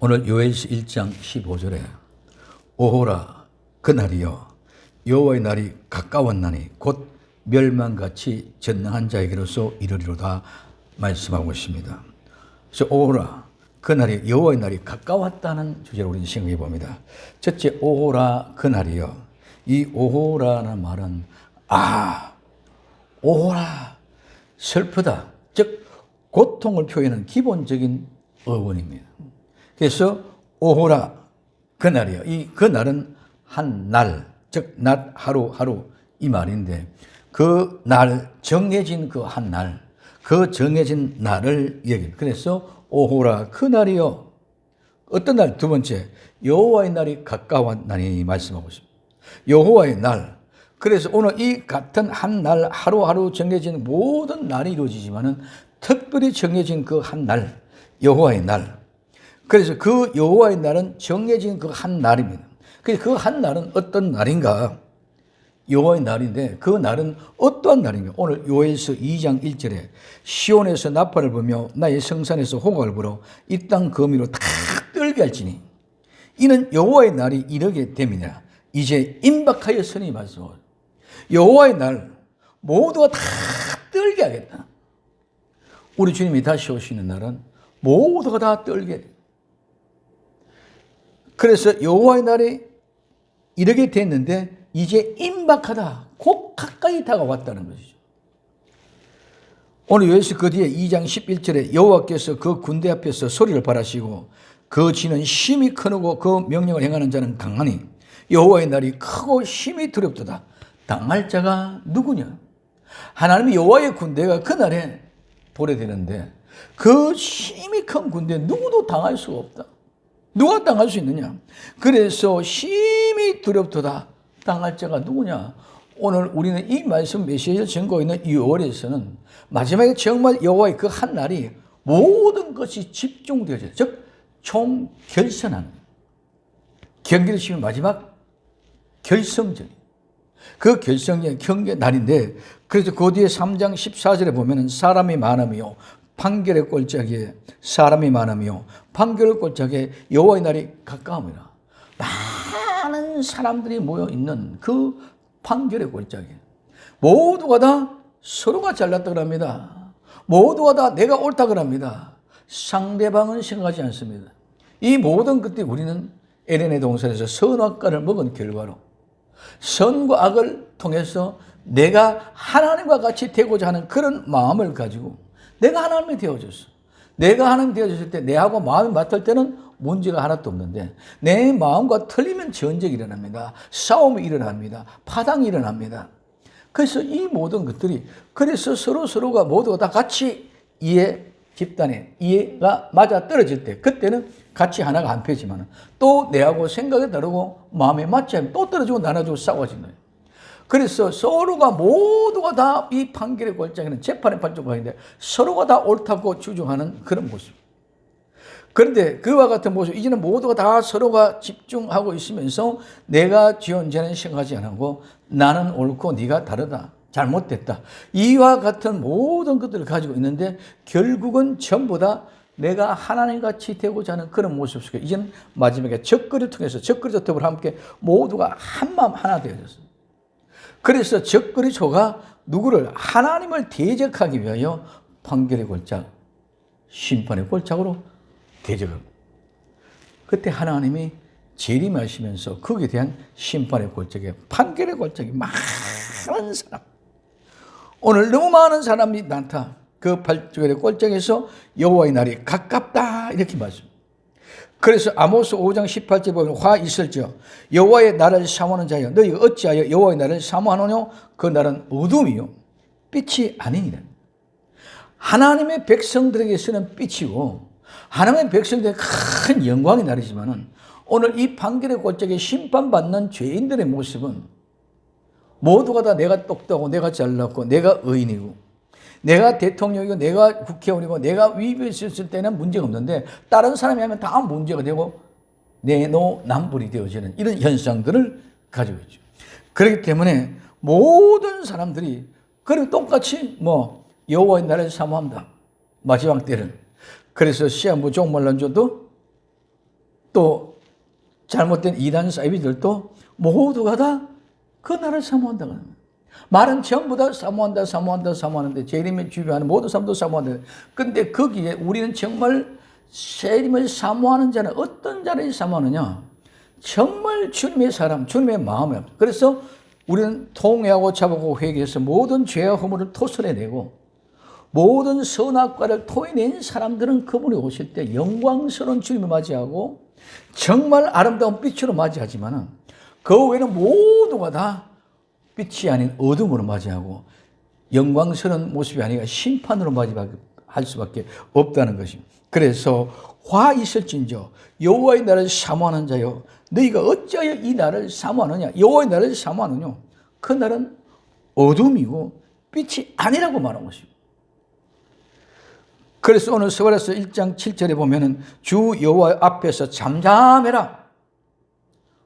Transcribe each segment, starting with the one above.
오늘 요엘서 1장 15절에 오호라 그날이여 여호와의 날이 가까웠나니 곧 멸망같이 전능한 자에게로서 이르리로다 말씀하고 있습니다. 그래서 오호라 그날이 여호와의 날이 가까웠다는 주제로 우리는 생각해 봅니다. 첫째, 오호라 그날이여. 이 오호라는 말은 오호라 슬프다, 즉 고통을 표현하는 기본적인 어원입니다. 그래서 오호라 그날이요. 이 그날은 한 날, 즉 낮 하루 이 말인데 그 날, 정해진 그 한 날, 그 정해진 날을 얘기합니다. 그래서 오호라 그날이요. 어떤 날? 두 번째, 여호와의 날이 가까웠나니 말씀하고 있습니다. 여호와의 날. 그래서 오늘 이 같은 한 날, 하루하루 정해진 모든 날이 이루어지지만은 특별히 정해진 그 한 날, 여호와의 날. 그래서 그 여호와의 날은 정해진 그 한 날입니다. 그래서 그 한 날은 어떤 날인가? 여호와의 날인데 그 날은 어떠한 날인가? 오늘 요엘서 2장 1절에 시온에서 나팔을 불며 나의 성산에서 호각을 불어 이 땅 거미로 다 떨게 할지니 이는 여호와의 날이 이르게 됨이니라. 이제 임박하였으니 말씀하고 여호와의 날 모두가 다 떨게 하겠다. 우리 주님이 다시 오시는 날은 모두가 다 떨게 돼. 그래서 여호와의 날이 이르게 됐는데 이제 임박하다, 곧 가까이 다가왔다는 것이죠. 오늘 요엘서 그 뒤에 2장 11절에 여호와께서 그 군대 앞에서 소리를 발하시고 그 지는 심히 크고 그 명령을 행하는 자는 강하니 여호와의 날이 크고 심히 두렵도다. 당할 자가 누구냐? 하나님의 여호와의 군대가 그날에 도래되는데 그 심히 큰 군대 누구도 당할 수가 없다. 누가 당할 수 있느냐? 그래서 심히 두렵도다. 당할 자가 누구냐? 오늘 우리는 이 말씀 메시지를 전거하고 있는 이 6월에서는 마지막에 정말 여호와의 그 한 날이 모든 것이 집중되어져요. 즉 총결선하는 경기를 치면 마지막 결성전, 그 결성의 경계 날인데 그래서 그 뒤에 3장 14절에 보면은 사람이 많으며 판결의 골짜기에 사람이 많으며 판결의 골짜기에 여호와의 날이 가까움이라. 많은 사람들이 모여 있는 그 판결의 골짜기, 모두가 다 서로가 잘났다 그럽니다. 모두가 다 내가 옳다 그럽니다. 상대방은 생각하지 않습니다. 이 모든 것들이 우리는 에덴의 동산에서 선악과를 먹은 결과로 선과 악을 통해서 내가 하나님과 같이 되고자 하는 그런 마음을 가지고 내가 하나님이 되어졌어. 내가 하나님 되어졌을 때 내하고 마음이 맞을 때는 문제가 하나도 없는데 내 마음과 틀리면 전쟁이 일어납니다. 싸움이 일어납니다. 파당이 일어납니다. 그래서 이 모든 것들이 그래서 서로가 모두가 다 같이 집단에 이해가 맞아 떨어질 때 그때는 같이 하나가 안 펴지만 또 내하고 생각이 다르고 마음에 맞지 않으면 또 떨어지고 나눠지고 싸워지는 거예요. 그래서 서로가 모두가 다 이 판결의 골짜기는 재판의 판정관인데 서로가 다 옳다고 주장하는 그런 모습. 그런데 그와 같은 모습, 이제는 모두가 다 서로가 집중하고 있으면서 내가 지은 죄는 생각하지 않고 나는 옳고 네가 다르다, 잘못됐다. 이와 같은 모든 것들을 가지고 있는데 결국은 전부 다 내가 하나님같이 되고자 하는 그런 모습 속에 이제는 마지막에 적그리를 통해서 적그리 저택을 함께 모두가 한 마음 하나 되어졌습니다. 그래서 적그리스도가 누구를 하나님을 대적하기 위하여 판결의 골짜기, 심판의 골짜기로 대적합니다. 그때 하나님이 재림하시면서 거기에 대한 심판의 골짜기, 판결의 골짜기 많은 사람, 오늘 너무 많은 사람이 나타 그 판결의 골짜기에서 여호와의 날이 가깝다 이렇게 말씀. 그래서 아모스 5장 18절에 보면 화 있을지어 여호와의 날을 사모하는 자여 너희가 어찌하여 여호와의 날을 사모하노뇨? 그 날은 어둠이요 빛이 아니니라. 하나님의 백성들에게서는 빛이고 하나님의 백성들의 큰 영광의 날이지만은 오늘 이 판결의 골짜기에 심판받는 죄인들의 모습은 모두가 다 내가 똑똑하고 내가 잘났고 내가 의인이고 내가 대통령이고 내가 국회의원이고 내가 위배했을 때는 문제가 없는데 다른 사람이 하면 다 문제가 되고 내노남불이 되어지는 이런 현상들을 가지고 있죠. 그렇기 때문에 모든 사람들이 그리고 똑같이 여호와의 날을 사모한다. 마지막 때를. 그래서 시한부 종말론조도 또 잘못된 이단 사이비들도 모두가 다 그 나라를 사모한다고 합니다. 말은 전부 다 사모하는데 재림을 주변하는 모든 사람도 사모한다. 근데 거기에 우리는 정말 재림을 사모하는 자는 어떤 자를 사모하느냐? 정말 주님의 사람, 주님의 마음이에요. 그래서 우리는 통회하고 자복하고 회개해서 모든 죄와 허물을 토설해내고 모든 선악과를 토해낸 사람들은 그분이 오실 때 영광스러운 주님을 맞이하고 정말 아름다운 빛으로 맞이하지만 그 외에는 모두가 다 빛이 아닌 어둠으로 맞이하고 영광스러운 모습이 아니라 심판으로 맞이할 수밖에 없다는 것입니다. 그래서 화 있을진저 여호와의 날을 사모하는 자여 너희가 어찌하여 이 날을 사모하느냐. 여호와의 날을 사모하느냐. 그 날은 어둠이고 빛이 아니라고 말한 것입니다. 그래서 오늘 스가랴서 1장 7절에 보면은 주 여호와 앞에서 잠잠해라,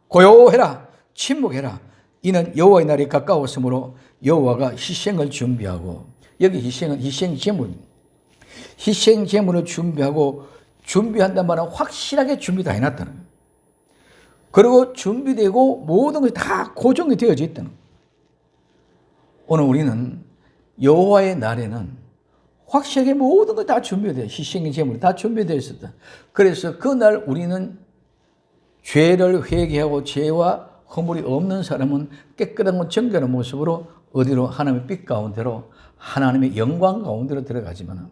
고요해라, 침묵해라. 이는 여호와의 날이 가까웠으므로 여호와가 희생을 준비하고, 여기 희생은 희생 제물입니다. 희생 제물을 준비한단 말은 확실하게 준비 다 해놨다는 거예요. 그리고 준비되고 모든 것이 다 고정이 되어져 있다는 거예요. 오늘 우리는 여호와의 날에는 확실하게 모든 것 다 준비되어, 희생의 제물이 다 준비되어 있었다. 그래서 그날 우리는 죄를 회개하고 죄와 허물이 없는 사람은 깨끗한 정결한 모습으로 어디로? 하나님의 빛 가운데로, 하나님의 영광 가운데로 들어가지만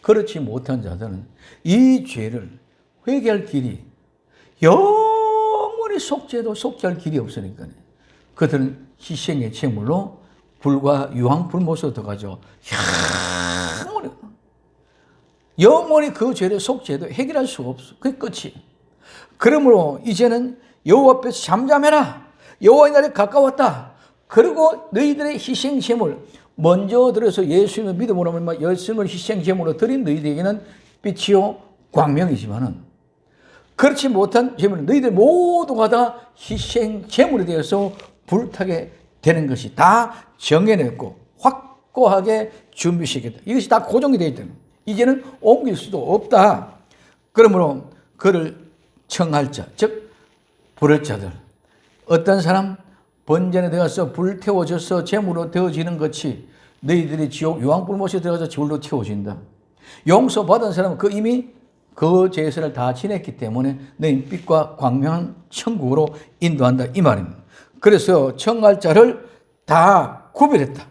그렇지 못한 자들은 이 죄를 회개할 길이 영원히 속죄할 길이 없으니까 그들은 희생의 제물로 불과 유황불못으로 들어가죠. 영원히 그 죄를 속죄해도 해결할 수가 없어. 그게 끝이. 그러므로 이제는 여호와 앞에서 잠잠해라. 여호와의 날이 가까웠다. 그리고 너희들의 희생 제물 먼저 들어서 예수님을 믿음으로 예수님을 희생 제물로 드린 너희들에게는 빛이요 광명이지만은 그렇지 못한 제물은 너희들 모두가 다 희생 제물이 되어서 불타게 되는 것이 다 정해냈고 확고하게 준비시켰다. 이것이 다 고정이 되어 있다. 이제는 옮길 수도 없다. 그러므로 그를 청할 자, 즉 부를 자들, 어떤 사람 번전에 들어가서 불 태워져서 재물로 되어지는 것이 너희들이 지옥 유황불못에 들어가서 불로 태워진다. 용서받은 사람은 이미 그 죄를 다 지냈기 때문에 너희 빛과 광명한 천국으로 인도한다 이 말입니다. 그래서 청할 자를 다 구별했다.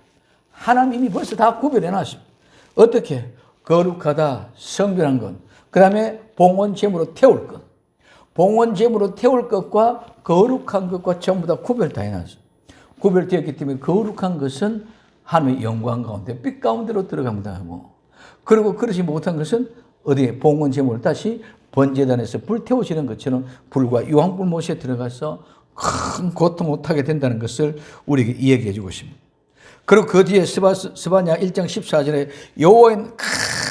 하나님이 벌써 다 구별해놨습니다. 어떻게? 거룩하다, 성결한 것, 그 다음에 봉헌 제물로 태울 것. 봉헌 제물로 태울 것과 거룩한 것과 전부 다 구별 다 해놨어요. 구별되었기 때문에 거룩한 것은 하나님의 영광 가운데 빛 가운데로 들어갑니다. 그리고 그렇지 못한 것은 어디에? 봉헌 제물을 다시 번제단에서 불태워지는 것처럼 불과 유황불못에 들어가서 큰 고통 못하게 된다는 것을 우리에게 이야기해 주고 있습니다. 그리고 그 뒤에 스바냐 1장 14절에 여호와의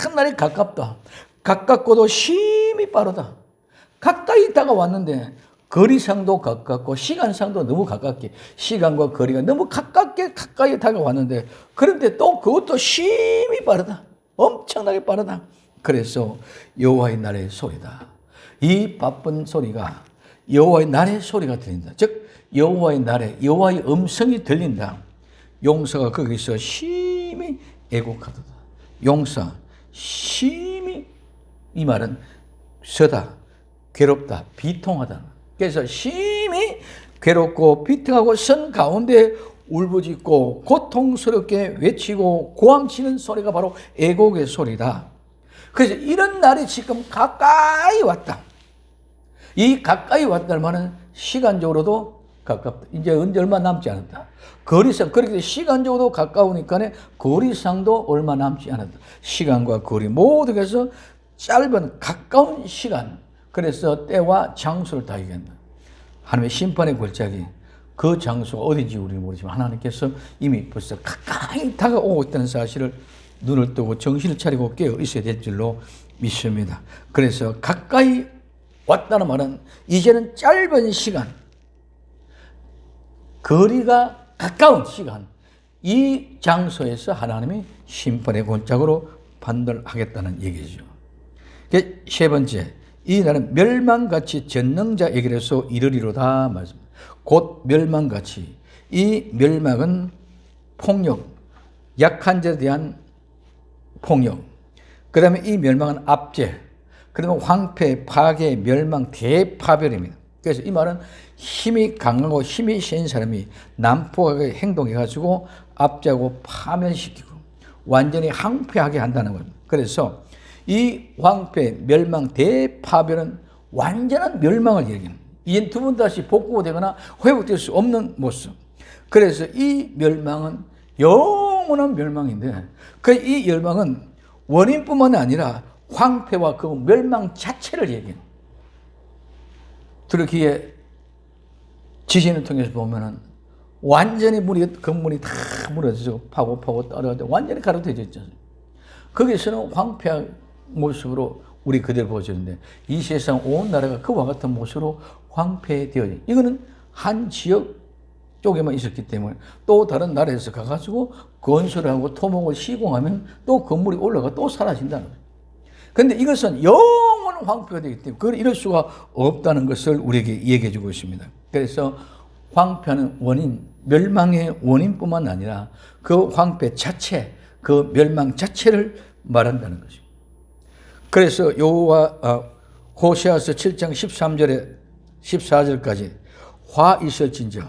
큰 날이 가깝다. 가깝고도 심히 빠르다. 가까이 다가왔는데 거리상도 가깝고 시간상도 너무 가깝게, 시간과 거리가 너무 가까이 다가왔는데 그런데 또 그것도 심히 빠르다. 엄청나게 빠르다. 그래서 여호와의 날의 소리다. 이 바쁜 소리가 여호와의 날의 소리가 들린다. 즉 여호와의 날에 여호와의 음성이 들린다. 용사가 거기서 심히 애곡하도다. 용사 심히, 이 말은 서다, 괴롭다, 비통하다. 그래서 심히 괴롭고 비통하고 선 가운데 울부짖고 고통스럽게 외치고 고함치는 소리가 바로 애곡의 소리다. 그래서 이런 날이 지금 가까이 왔다. 이 가까이 왔다는 말은 시간적으로도 가깝다. 이제 얼마 남지 않았다. 거리상, 그렇게 시간적으로 가까우니까 거리상도 얼마 남지 않았다. 시간과 거리 모두 해서 짧은 가까운 시간. 그래서 때와 장소를 다 얘기한다. 하나님의 심판의 골짜기, 그 장소가 어딘지 우리는 모르지만 하나님께서 이미 벌써 가까이 다가오고 있다는 사실을 눈을 뜨고 정신을 차리고 깨어 있어야 될 줄로 믿습니다. 그래서 가까이 왔다는 말은 이제는 짧은 시간, 거리가 가까운 시간, 이 장소에서 하나님이 심판의 골짜기로 판단하겠다는 얘기죠. 세 번째, 이 날은 멸망같이 전능자에게로서 이르리로다 말씀. 곧 멸망같이. 이 멸망은 폭력, 약한 자에 대한 폭력. 그 다음에 이 멸망은 압제. 그 다음에 황폐, 파괴, 멸망, 대파멸입니다. 그래서 이 말은 힘이 강하고 힘이 센 사람이 난폭하게 행동해가지고 압제하고 파멸시키고 완전히 황폐하게 한다는 겁니다. 그래서 이 황폐, 멸망, 대파멸은 완전한 멸망을 얘기합니다. 이젠 두 번 다시 복구되거나 회복될 수 없는 모습. 그래서 이 멸망은 영원한 멸망인데 이 멸망은 원인뿐만 아니라 황폐와 그 멸망 자체를 얘기해요. 그렇기에 지진을 통해서 보면은 완전히 건물이 다 무너져서 파고 떨어져 완전히 가로되어 있죠. 거기서는 황폐한 모습으로 우리 그대로 보여주는데 이 세상 온 나라가 그와 같은 모습으로 황폐되어 있어요. 이거는 한 지역 쪽에만 있었기 때문에 또 다른 나라에서 가가지고 건설을 하고 토목을 시공하면 또 건물이 올라가 또 사라진다는 거예요. 그런데 이것은 영원한 황폐가 되기 때문에 그걸 이럴 수가 없다는 것을 우리에게 얘기해 주고 있습니다. 그래서 황폐는 원인, 멸망의 원인뿐만 아니라 그 황폐 자체, 그 멸망 자체를 말한다는 것입니다. 그래서 호세아서 7장 13절에 14절까지 화 있을진저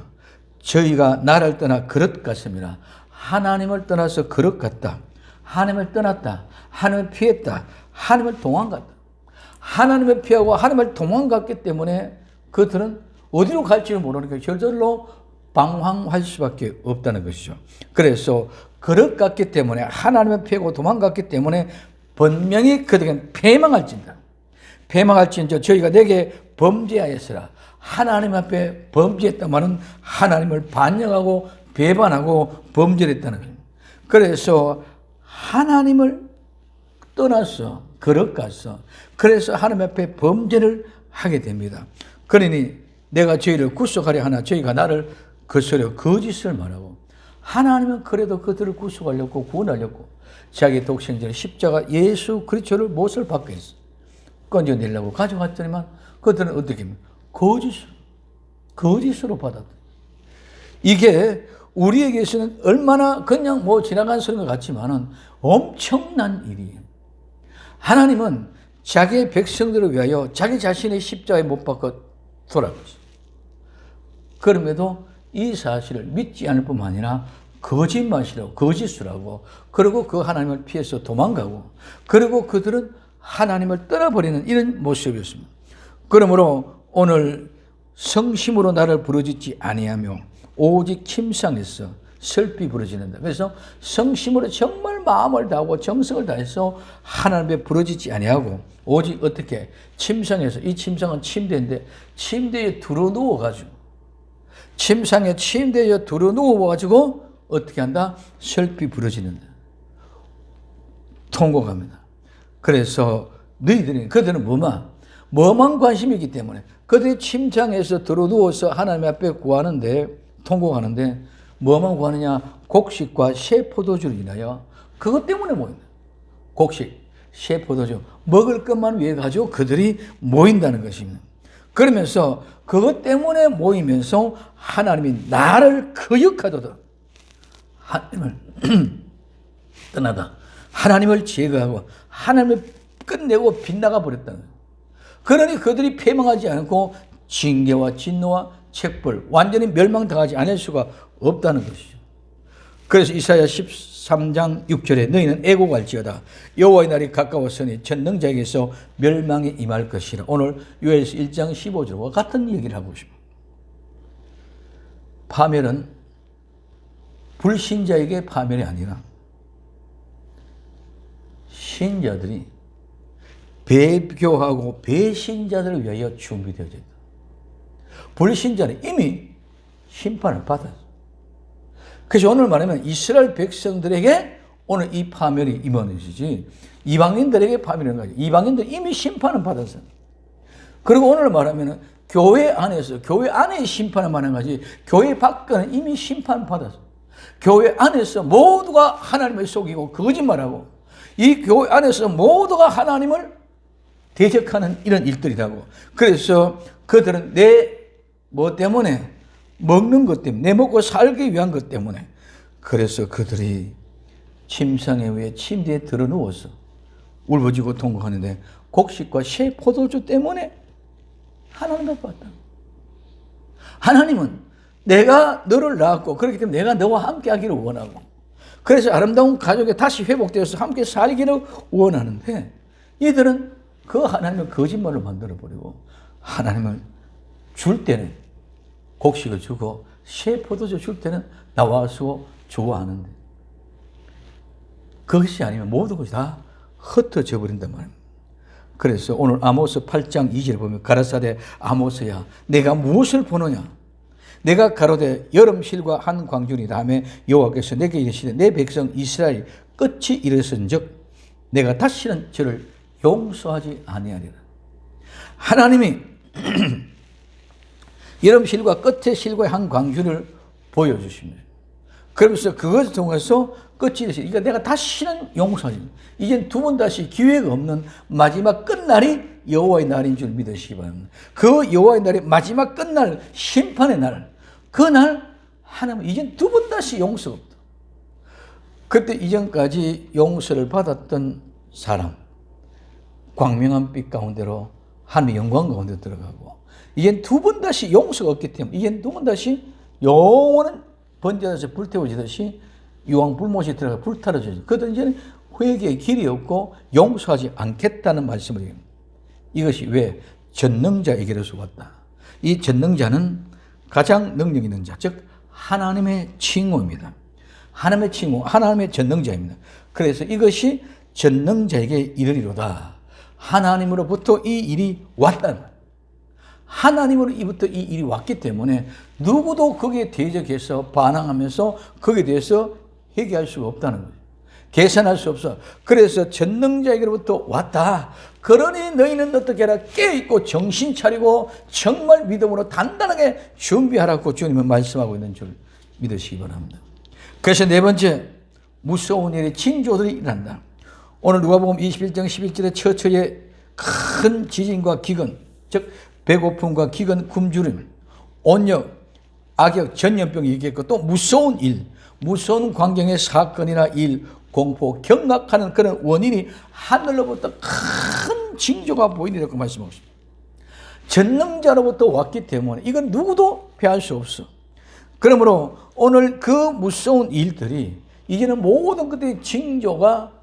저희가 나를 떠나 그릇 같습니다. 하나님을 떠나서 그릇 같다. 하나님을 떠났다. 하나님을 피했다. 하나님을 도망갔다. 하나님을 피하고 하나님을 도망갔기 때문에 그들은 어디로 갈지를 모르니까 저절로 방황할 수밖에 없다는 것이죠. 그래서 그릇 같기 때문에 하나님을 피하고 도망갔기 때문에 분명히 그들에게는 패망할진저 저희가 내게 범죄하였으라. 하나님 앞에 범죄했다마는 하나님을 반역하고 배반하고 범죄를 했다는 거예요. 그래서 하나님을 떠났어. 그릇 같어. 그래서 하나님 앞에 범죄를 하게 됩니다. 그러니 내가 저희를 구속하려 하나 저희가 나를 거스려 거짓을 말하고 하나님은 그래도 그들을 구속하려고 구원하려고 자기 독생자를 십자가 예수 그리스도를 못을 받게 했어. 건져내려고 가져갔더니만 그들은 어떻게 합니까? 거짓으로 받았다. 이게 우리에게서는 얼마나 그냥 지나간 소리가 같지만은 엄청난 일이에요. 하나님은 자기의 백성들을 위하여 자기 자신의 십자가에 못 박아 돌아갔어요. 그럼에도 이 사실을 믿지 않을 뿐만 아니라 거짓말이라고 거짓을 하고 그리고 그 하나님을 피해서 도망가고 그리고 그들은 하나님을 떠나버리는 이런 모습이었습니다. 그러므로 오늘 성심으로 나를 부르짖지 아니하며 오직 침상에서 슬피 부르짖는다. 그래서 성심으로 정말 마음을 다하고 정성을 다해서 하나님께 부르짖지 아니하고 오직 어떻게 침상에서 이 침상은 침대인데 침대에 두루누워가지고 침상에 침대에 두루누워가지고 어떻게 한다? 슬피 부르짖는다. 통곡합니다. 그래서 그들은 뭐만 관심이기 때문에 그들이 침상에서 들어누워서 하나님 앞에 구하는데 통곡하는데 뭐만 구하느냐? 곡식과 새 포도주를 인하여 그것 때문에 모인다. 곡식, 새 포도주 먹을 것만 위해 가지고 그들이 모인다는 것입니다. 그러면서 그것 때문에 모이면서 하나님이 나를 거역하도다. 하나님을 떠나다. 하나님을 제거하고 하나님을 끝내고 빗나가 버렸다는 거예요. 그러니 그들이 패망하지 않고 징계와 진노와 책벌 완전히 멸망당하지 않을 수가 없다는 것이죠. 그래서 이사야 13장 6절에 너희는 애곡할지어다 여호와의 날이 가까웠으니 전능자에게서 멸망이 임할 것이라. 오늘 요엘서 1장 15절과 같은 얘기를 하고 싶어요. 파멸은 불신자에게 파멸이 아니라 신자들이 배교하고 배신자들을 위하여 준비되어져 있다. 불신자는 이미 심판을 받았어. 그래서 오늘 말하면 이스라엘 백성들에게 오늘 이 파멸이 임하는 것이지 이방인들에게 파멸인 거지. 이방인들 이미 심판을 받았어. 그리고 오늘 말하면 교회 안에 심판을 말하는 거지 교회 밖에는 이미 심판을 받았어. 교회 안에서 모두가 하나님을 속이고 거짓말하고 이 교회 안에서 모두가 하나님을 대적하는 이런 일들이라고. 그래서 그들은 내 뭐 때문에? 먹는 것 때문에, 내 먹고 살기 위한 것 때문에. 그래서 그들이 침상에 위에 침대에 들어 누워서 울부짖고 통곡하는데 곡식과 새 포도주 때문에 하나님 앞에 왔다. 하나님은 내가 너를 낳았고 그렇기 때문에 내가 너와 함께 하기를 원하고, 그래서 아름다운 가족에 다시 회복되어서 함께 살기를 원하는데, 이들은 그 하나님을 거짓말로 만들어버리고 하나님을 줄 때는 곡식을 주고 새 포도주 줄 때는 나와서 좋아하는데, 그것이 아니면 모든 것이 다 흩어져 버린단 말입니다. 그래서 오늘 아모스 8장 2절을 보면 가라사대 아모스야 내가 무엇을 보느냐? 내가 가로되 여름 실과 한 광준이 다음에 여호와께서 내게 이르시되 내 백성 이스라엘 끝이 이르렀은즉 내가 다시는 저를 용서하지 아니하리라. 하나님이 여름 실과 끝의 실과의 한 광준을 보여주십니다. 그러면서 그것을 통해서 끝이 이르시되 그러니까 내가 다시는 용서하지, 이젠 두 번 다시 기회가 없는 마지막 끝날이 여호와의 날인 줄 믿으시기 바랍니다. 그 여호와의 날이 마지막 끝날, 심판의 날, 그날 하나님은 이젠 두 번 다시 용서가 없다. 그때 이전까지 용서를 받았던 사람, 광명한 빛 가운데로 하나님의 영광 가운데 들어가고, 이젠 두 번 다시 용서가 없기 때문에 이젠 두 번 다시 영원한 번제에서 불태워지듯이 유황 불못이 들어가 불타러져요. 그들은 이제는 회개의 길이 없고 용서하지 않겠다는 말씀을 해요. 이것이 왜 전능자에게로서 왔다. 이 전능자는 가장 능력 있는 자, 즉 하나님의 칭호입니다. 하나님의 칭호, 하나님의 전능자입니다. 그래서 이것이 전능자에게 이르리로다. 하나님으로부터 이 일이 왔다. 하나님으로부터 이 일이 왔기 때문에 누구도 거기에 대적해서 반항하면서 거기에 대해서 회개할 수가 없다는 거예요. 계산할 수 없어. 그래서 전능자에게로부터 왔다. 그러니 너희는 어떻게 하라? 깨어있고 정신 차리고 정말 믿음으로 단단하게 준비하라고 주님은 말씀하고 있는 줄 믿으시기 바랍니다. 그래서 네 번째, 무서운 일의 징조들이 일어난다. 오늘 누가복음 21장 11절에 처처에 큰 지진과 기근, 즉 배고픔과 기근, 굶주림, 온역, 악역, 전염병이 있겠고 또 무서운 일, 무서운 광경의 사건이나 일, 공포, 경악하는 그런 원인이 하늘로부터 큰 징조가 보이리라고 말씀하고 있습니다. 전능자로부터 왔기 때문에 이건 누구도 피할 수 없어. 그러므로 오늘 그 무서운 일들이 이제는 모든 것들의 징조가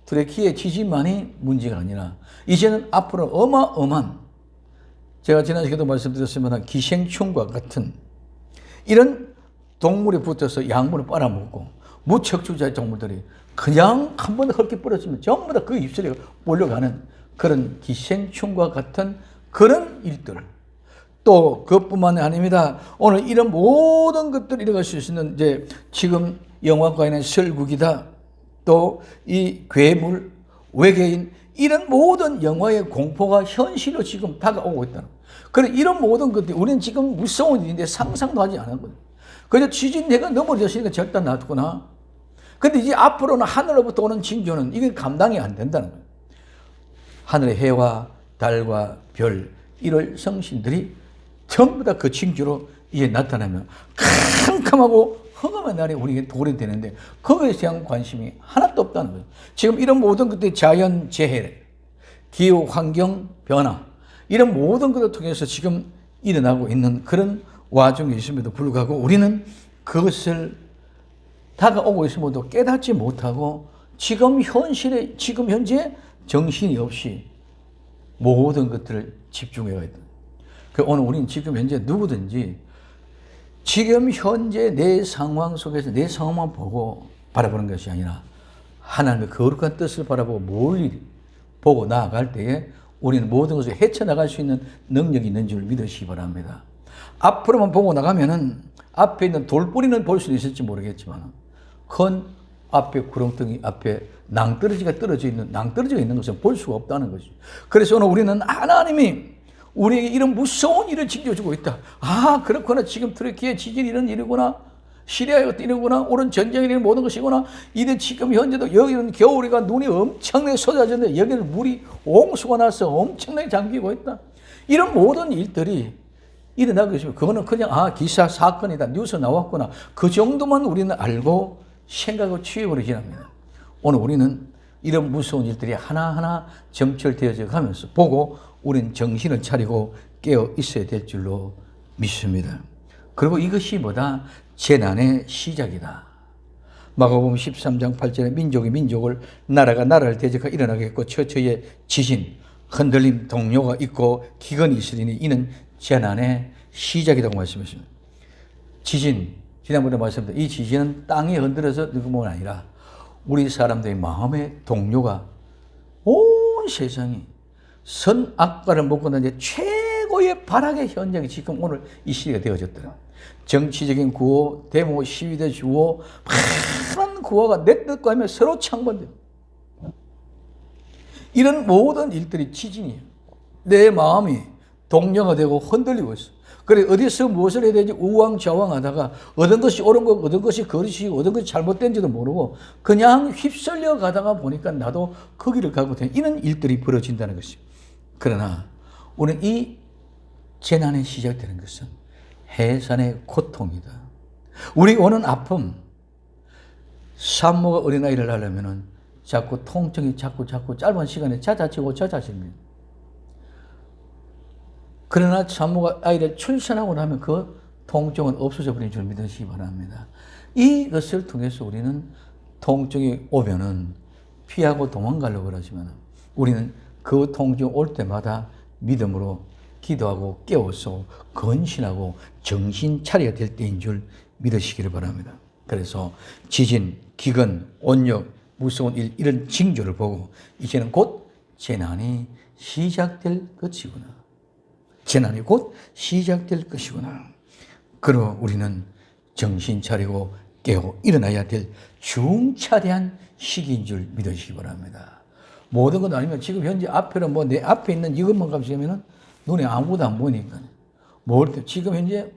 두레키의 지진만이 문제가 아니라 이제는 앞으로 어마어마한, 제가 지난 시간에도 말씀드렸지만 기생충과 같은 이런 동물이 붙어서 약물을 빨아먹고 무척추자 동물들이 그냥 한 번 헐게 부러지면 전부 다 그 입술에 몰려가는 그런 기생충과 같은 그런 일들, 또 그것뿐만이 아닙니다. 오늘 이런 모든 것들이 일어날 수 있는, 이제 지금 영화관의 설국이다, 또 이 괴물, 외계인, 이런 모든 영화의 공포가 현실로 지금 다가오고 있다는 거예요. 그래, 이런 모든 것들이 우리는 지금 무서운 일인데 상상도 하지 않은 거예요. 그래서 지진 내가 넘어졌으니까 절대 놔두거나. 근데 이제 앞으로는 하늘로부터 오는 징조는 이게 감당이 안 된다는 거예요. 하늘의 해와 달과 별, 이럴 성신들이 전부 다 그 징조로 이제 나타나면 캄캄하고 흑암의 날이 우리에게 도래 되는데 거기에 대한 관심이 하나도 없다는 거예요. 지금 이런 모든 것들이 자연 재해, 기후 환경 변화, 이런 모든 것을 통해서 지금 일어나고 있는 그런 와중에 있음에도 불구하고 우리는 그것을 다가오고 있음에도 깨닫지 못하고 지금 현실에, 지금 현재 정신이 없이 모든 것들을 집중해야 된다. 오늘 우리는 지금 현재 누구든지 지금 현재 내 상황 속에서 내 상황만 보고 바라보는 것이 아니라 하나님의 거룩한 뜻을 바라보고 멀리 보고 나아갈 때에 우리는 모든 것을 헤쳐나갈 수 있는 능력이 있는 줄 믿으시기 바랍니다. 앞으로만 보고 나가면은 앞에 있는 돌뿌리는 볼 수는 있을지 모르겠지만 큰 앞에 구렁텅이, 앞에 낭떠러지가 떨어져 있는 것은 볼 수가 없다는 거죠. 그래서 오늘 우리는 하나님이 우리에게 이런 무서운 일을 징조주고 있다. 아, 그렇구나. 지금 트르키에 지진이 이런 일이구나. 시리아가 이러거나 오는 전쟁이 일어나는 모든 것이거나 이들 지금 현재도 여기는 겨울이가 눈이 엄청나게 쏟아졌는데 여기는 물이 홍수가 나서 엄청나게 잠기고 있다. 이런 모든 일들이 일어나고 있으면 그거는 그냥 기사 사건이다. 뉴스 나왔구나. 그 정도만 우리는 알고 생각하고 취해버려 지납니다. 오늘 우리는 이런 무서운 일들이 하나하나 점철되어져 가면서 보고 우리는 정신을 차리고 깨어 있어야 될 줄로 믿습니다. 그리고 이것이 뭐다? 재난의 시작이다. 마가복음 13장 8절에 민족이 민족을 나라가 나라를 대적하여 일어나겠고 처처에 지진, 흔들림, 동요가 있고 기근이 있으리니 이는 재난의 시작이라고 말씀하십니다. 지진, 지난번에 말씀드린 이 지진은 땅이 흔들어서 느낌은 아니라 우리 사람들의 마음의 동요가 온 세상이 선악과를 먹고 난 이제 최고의 발악의 현장이 지금 오늘 이 시대가 되어졌더라. 정치적인 구호, 데모, 시위대 주호, 많은 구호가 내 뜻과 하며 서로 창건돼요. 이런 모든 일들이 지진이에요. 내 마음이 동요가 되고 흔들리고 있어. 그래 어디서 무엇을 해야 되는지 우왕좌왕하다가 얻은 것이 옳은 거, 얻은 것이 거짓이고 얻은 것이 잘못된지도 모르고 그냥 휩쓸려 가다가 보니까 나도 거기를 가고 되는 이런 일들이 벌어진다는 것이죠. 그러나 우리는 이 재난이 시작되는 것은 해산의 고통이다. 우리 오는 아픔, 산모가 어린아이를 낳으려면 자꾸 통증이 자꾸 짧은 시간에 잦아집니다. 그러나 산모가 아이를 출산하고 나면 그 통증은 없어져 버린 줄 믿으시기 바랍니다. 이것을 통해서 우리는 통증이 오면은 피하고 도망가려고 그러지만 우리는 그 통증이 올 때마다 믿음으로 기도하고 깨워서 건신하고 정신 차려야 될 때인 줄 믿으시기를 바랍니다. 그래서 지진, 기근, 온역, 무서운 일 이런 징조를 보고 이제는 곧 재난이 시작될 것이구나. 재난이 곧 시작될 것이구나. 그러고 우리는 정신 차리고 깨어 일어나야 될 중차대한 시기인 줄 믿으시기 바랍니다. 모든 건 아니면 지금 현재 앞에는 내 앞에 있는 이것만 감시하면은 눈에 아무도 안 보니까. 지금 현재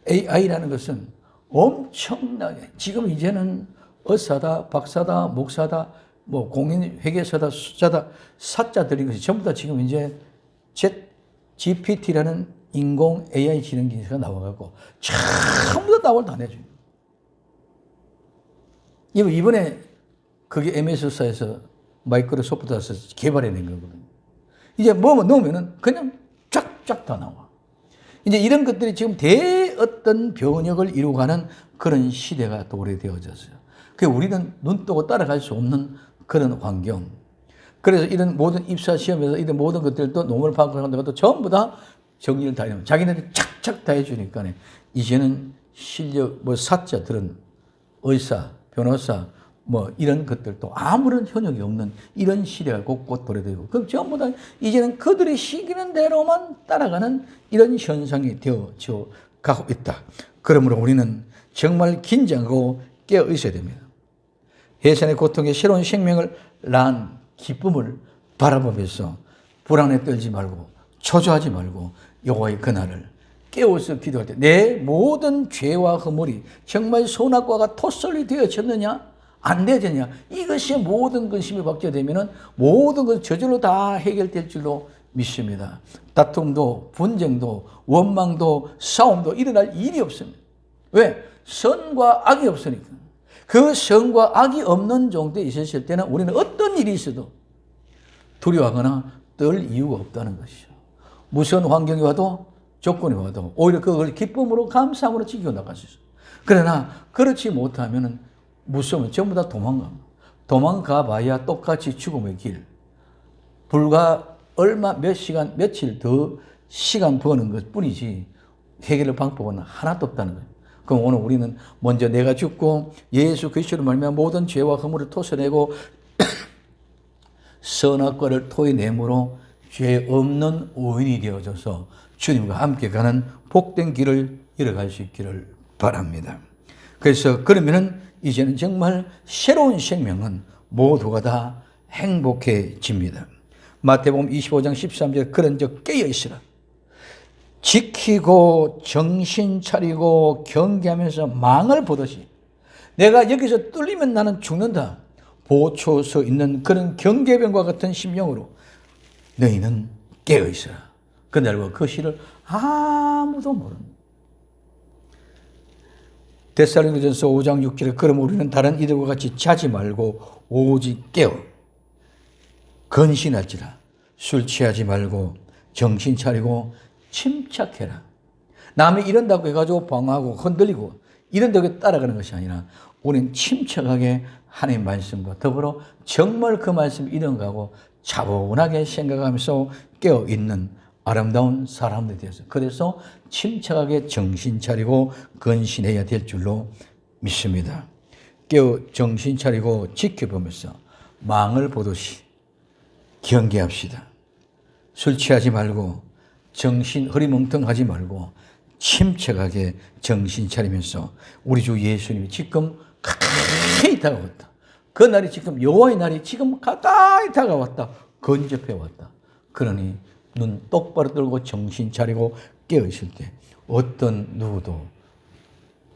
AI라는 것은 엄청나게 지금 이제는 의사다, 박사다, 목사다, 공인회계사다, 숫자다, 사자 들린 것이 전부 다 지금 이제 GPT라는 인공 AI 지능 기술가 나와가지고 전부 다 답을 다 내줘요. 이번에 그게 MS사에서 마이크로소프트에서 개발해낸 거거든요. 이제 뭐만 넣으면은 그냥 쫙쫙 다 나와. 이제 이런 것들이 지금 어떤 변혁을 이루어가는 그런 시대가 또 오래되어졌어요. 그래서 우리는 눈 뜨고 따라갈 수 없는 그런 환경. 그래서 이런 모든 입사 시험에서 이런 모든 것들도 논문을 파악하는 것도 전부 다 정리를 다 해놓으면 자기네들이 착착 다 해주니까 이제는 실력, 사자들은 의사, 변호사, 이런 것들도 아무런 현역이 없는 이런 시대가 곳곳 도래되고, 그럼 전부 다 이제는 그들이 시키는 대로만 따라가는 이런 현상이 되어져 가고 있다. 그러므로 우리는 정말 긴장하고 깨어 있어야 됩니다. 해산의 고통에 새로운 생명을 낳은 기쁨을 바라보면서 불안에 떨지 말고 초조하지 말고 여호와의 그날을 깨워서 기도할 때 내 모든 죄와 허물이 정말 선악과가 토설이 되어졌느냐 안 되어졌냐, 이것이 모든 근심이 박제되면 모든 것 저절로 다 해결될 줄로 믿습니다. 다툼도 분쟁도 원망도 싸움도 일어날 일이 없습니다. 왜? 선과 악이 없으니까. 그 선과 악이 없는 정도에 있었을 때는 우리는 어떤 일이 있어도 두려워하거나 떨 이유가 없다는 것이죠. 무서운 환경이 와도 조건이 와도 오히려 그걸 기쁨으로 감사함으로 지켜나갈 수 있어요. 그러나 그렇지 못하면 무서우면 전부 다 도망갑니다. 도망가 봐야 똑같이 죽음의 길. 불과 얼마 몇 시간 며칠 더 시간 버는 것 뿐이지 해결의 방법은 하나도 없다는 거예요. 그럼 오늘 우리는 먼저 내가 죽고 예수 그리스도로 말미암아 모든 죄와 허물을 토해내고 선악과를 토해내므로 죄 없는 의인이 되어져서 주님과 함께 가는 복된 길을 이어갈 수 있기를 바랍니다. 그래서 그러면은 이제는 정말 새로운 생명은 모두가 다 행복해집니다. 마태복음 25장 13절 그런즉 깨어있으라. 지키고 정신 차리고 경계하면서 망을 보듯이 내가 여기서 뚫리면 나는 죽는다. 보초서 있는 그런 경계병과 같은 심령으로 너희는 깨어있어라. 그날과 그 시를 아무도 모릅니다. 데살로니가전서 5장 6절에 그럼 우리는 다른 이들과 같이 자지 말고 오직 깨어 근신할지라. 술 취하지 말고 정신 차리고 침착해라. 남이 이런다고 해가지고 방황하고 흔들리고 이런다고 따라가는 것이 아니라 우리는 침착하게 하나님의 말씀과 더불어 정말 그 말씀을 이런가고 차분하게 생각하면서 깨어있는 아름다운 사람들이 되어서 그래서 침착하게 정신 차리고 근신해야 될 줄로 믿습니다. 깨어 정신 차리고 지켜보면서 망을 보듯이 경계합시다. 술 취하지 말고 정신 흐리멍텅하지 말고 침착하게 정신 차리면서 우리 주 예수님이 지금 가까이 다가왔다. 그 날이 지금 여호와의 날이 지금 가까이 다가왔다. 근접해 왔다. 그러니 눈 똑바로 들고 정신 차리고 깨어있을 때 어떤 누구도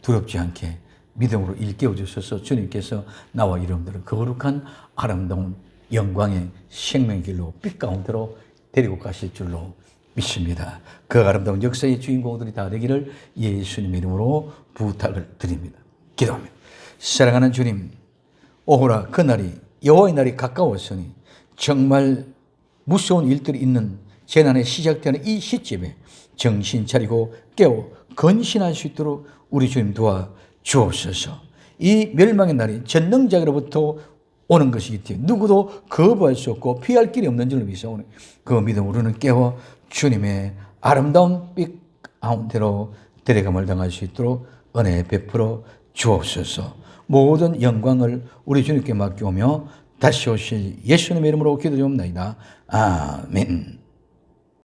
두렵지 않게 믿음으로 일깨워 주셔서 주님께서 나와 여러분들을 거룩한 아름다운 영광의 생명의 길로 빛 가운데로 데리고 가실 줄로 믿습니다. 그 아름다운 역사의 주인공들이 다 되기를 예수님의 이름으로 부탁을 드립니다. 기도합니다. 사랑하는 주님, 오호라 그날이 여호와의 날이 가까웠으니 정말 무서운 일들이 있는 재난에 시작되는 이 시점에 정신 차리고 깨어 근신할 수 있도록 우리 주님 도와 주옵소서. 이 멸망의 날이 전능자로부터 오는 것이기 때문에 누구도 거부할 수 없고 피할 길이 없는 줄로 믿사오니 그 믿음으로는 깨어 주님의 아름다운 빛 가운데로 데려감을 당할 수 있도록 은혜 베풀어 주옵소서. 모든 영광을 우리 주님께 맡겨오며 다시 오실 예수님의 이름으로 기도드리옵나이다. 아멘.